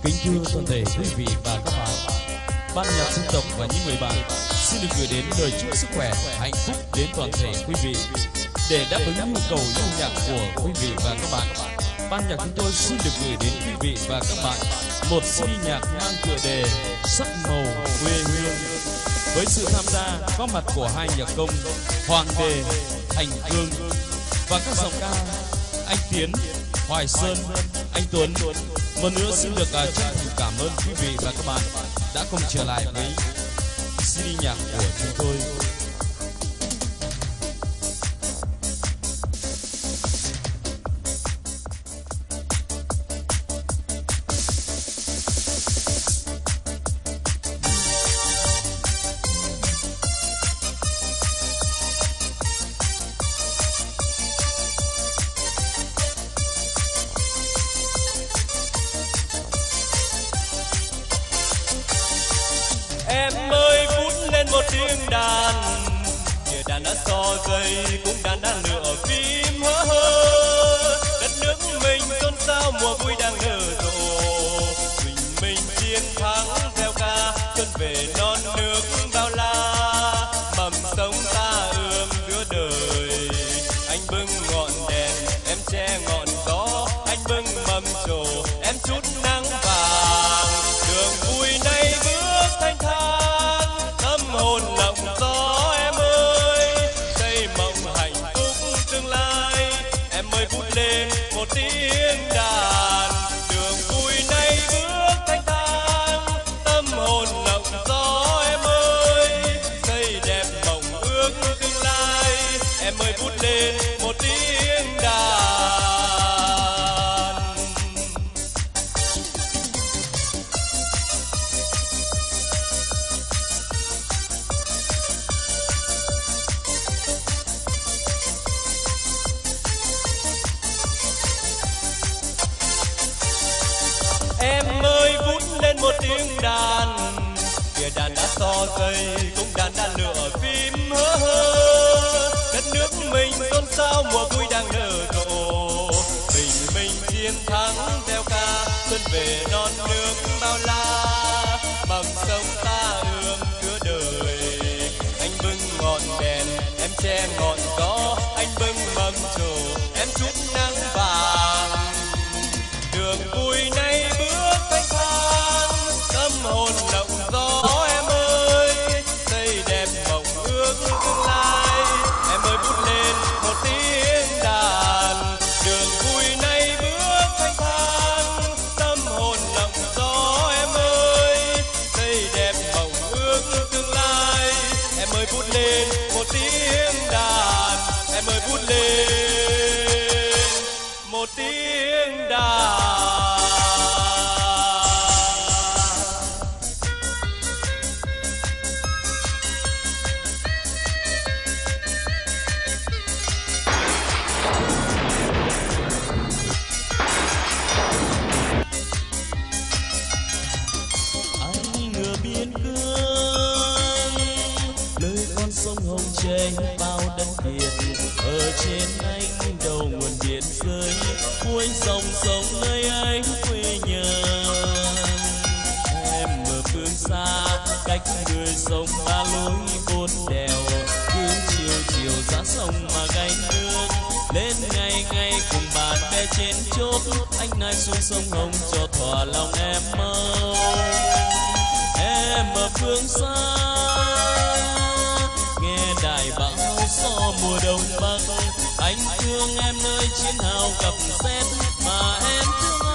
Kính thưa toàn thể quý vị và các bạn, ban nhạc dân tộc và những người bạn xin được gửi đến lời chúc sức khỏe, hạnh phúc đến toàn thể quý vị. Để đáp ứng nhu cầu yêu nhạc của quý vị và các bạn, ban nhạc chúng tôi xin được gửi đến quý vị và các bạn một CD nhạc mang tựa đề Sắc màu quê hương, với sự tham gia có mặt của hai nhạc công Hoàng Đề, Thành Cương và các giọng ca anh Tiến, Hoài Sơn, anh Tuấn. Một nữa xin được chân thành cảm ơn quý vị và các bạn đã cùng trở lại với CD nhạc của chúng tôi. Em ơi vút lên một tiếng đàn, nhờ đàn đã so dây cũng đàn đã lựa phim hơ hơ. Đất nước mình xôn xao mùa vui đang nở rộ, mình chiến thắng theo ca xuân về non nước bao la. Mầm sống ta ươm giữa đời, anh bưng ngọn đèn em che ngọn gió, anh bưng mầm trổ em chút nắng vàng. Đường vui nay bước thanh thang, tâm hồn lộng gió em ơi, xây mộng hạnh phúc tương lai. Em ơi vút lên một tiếng đàn, đường vui nay bước thanh thang, tâm hồn lộng gió em ơi, xây đẹp mộng ước tương lai. Em ơi vút lên một tiếng đàn. Em ơi vút lên một tiếng đàn, kìa đàn đã so dây cũng đàn đã lựa phim hơ hơ. Đất nước mình xôn xao mùa vui đang nở rộ, mình chiến thắng theo ca xuân về non nước bao la. Mầm sống ta ươm giữa đời, anh bưng ngọn đèn em che ngọn gió, anh bưng mầm trổ em chút nắng vàng. Đường vui nay bước thanh thang, tâm hồn lộng gió em ơi, xây đẹp mộng ước tương lai. Em ơi vút lên một tiếng đàn, đường vui nay bước thanh thang, tâm hồn lộng gió em ơi, xây đẹp mộng ước tương lai. Em ơi vút lên một tiếng đàn, em ơi vút lên một tiếng đàn. Anh ngựa biên cương, nơi con sông Hồng chảy vào đất Việt. Ở trên anh đầu nguồn biển rơi, cuối dòng sông nơi anh quê nhà. Em ở phương xa cách người sông ba lối bốn đèo, cứ chiều ra sông mà gánh nước lên ngày ngày cùng bạn bè trên chốt. Anh nay xuống sông Hồng cho thỏa lòng em mong. Em ở phương xa nghe đài bão gió mùa đông bắc, anh thương em nơi chiến hào gặp rét mà em thương